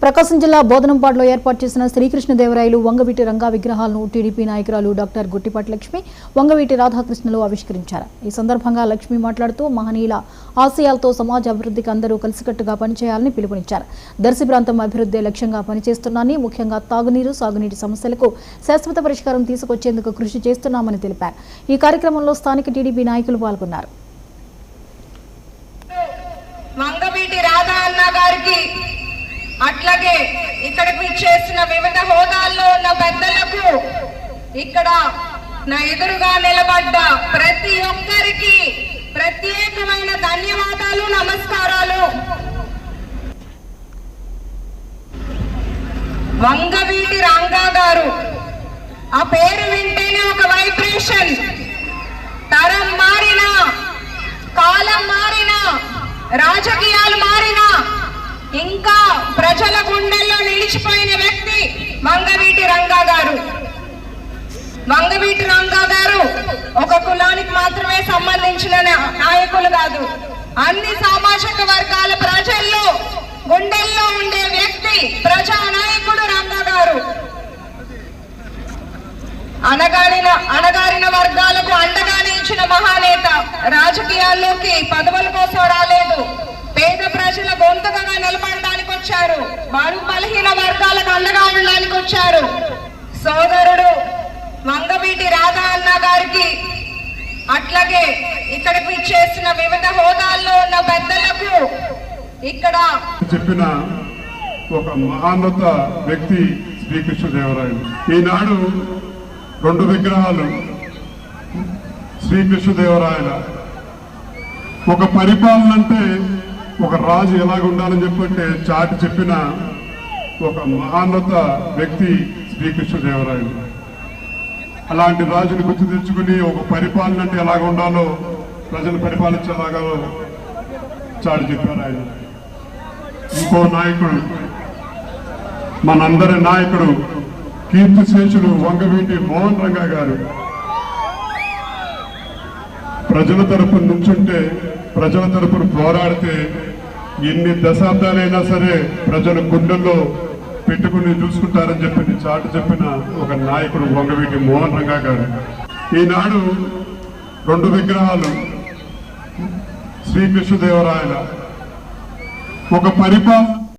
ప్రకాశం జిల్లా బోధనంపాడులో ఏర్పాటు చేసిన శ్రీకృష్ణదేవరాయలు వంగవీటి రంగా విగ్రహాలను టీడీపీ నాయకురాలు డాక్టర్ గుట్టిపాటి లక్ష్మి, వంగవీటి రాధాకృష్ణలు ఆవిష్కరించారు. ఈ సందర్భంగా లక్ష్మి మాట్లాడుతూ మహనీయుల ఆశయాలతో సమాజ అభివృద్ధికి అందరూ కలిసికట్టుగా పనిచేయాలని పిలుపునిచ్చారు. దర్శి ప్రాంతం అభివృద్ధి లక్ష్యంగా పనిచేస్తున్నామని, ముఖ్యంగా తాగునీరు, సాగునీటి సమస్యలకు శాశ్వత పరిష్కారం తీసుకొచ్చేందుకు కృషి చేస్తున్నామని తెలిపారు. ఈ కార్యక్రమంలో స్థానిక టీడీపీ నాయకులు పాల్గొన్నారు. వంగవీటి రాధా అన్న గారికి అట్లాగే ఇక్కడికి చేసిన వివిధ హోదాల్లో ఉన్న పెద్దలకు, ఇక్కడ నా ఎదురుగా నిలబడ్డ ప్రతి ఒక్కరికి ప్రత్యేకమైన ధన్యవాదాలు, నమస్కారాలు. వంగవీటి రంగా గారు ఆ పేరు వింటేనే ఒక వైబ్రేషన్. తరం మారినా, కాలం మారినా, రాజకీయాలు మారినా ఇంకా ప్రజల గుండెల్లో నిలిచిపోయిన వ్యక్తి వంగవీటి రంగా గారు. వంగవీటి రంగా గారు ఒక కులానికి మాత్రమే సంబంధించిన నాయకులు కాదు, అన్ని సామాజిక వర్గాల ప్రజల్లో గుండెల్లో ఉండే వ్యక్తి, ప్రజా నాయకుడు రంగా గారు. అణగారిన వర్గాలకు అండగా నిలిచిన మహానేత. రాజకీయాల్లోకి పదవుల కోసం రాలేదు, పేద ప్రజల గొంతుగా నిలబడడానికి వచ్చారు, వారు బలహీన వర్గాలకు అండగా ఉండడానికి వచ్చారు. సోదరుడు వంగవీటి రాధా అన్న గారికి అట్లాగే ఇక్కడికి చేసిన వివిధ హోదాల్లో ఉన్న పెద్దలకు, ఇక్కడ చెప్పిన ఒక మహాన్నత వ్యక్తి శ్రీకృష్ణదేవరాయలు. ఈనాడు 2 విగ్రహాలు శ్రీకృష్ణదేవరాయల. ఒక పరిపాలన అంటే ఒక రాజు ఎలాగ ఉండాలని చెప్పంటే చాటి చెప్పిన ఒక మహాన్నత వ్యక్తి శ్రీకృష్ణదేవరాయలు. అలాంటి రాజుని గుర్తు తెచ్చుకుని ఒక పరిపాలన అంటే ఎలాగ ఉండాలో, ప్రజలు పరిపాలించేలాగా చాటి చెప్పారు ఆయన. ఇంకో నాయకుడు, మనందరి నాయకుడు, కీర్తిశేషుడు వంగవీటి మోహన్ రంగా గారు. ప్రజల తరపున నుంచుంటే, ప్రజల తరపున పోరాడితే ఎన్ని దశాబ్దాలైనా సరే ప్రజల గుండెల్లో పెట్టుకుని చూసుకుంటారని చెప్పి చాటు చెప్పిన ఒక నాయకుడు వంగవీటి మోహన్ రంగా గారు. ఈనాడు 2 విగ్రహాలు శ్రీకృష్ణదేవరాయల. ఒక పరిపాలన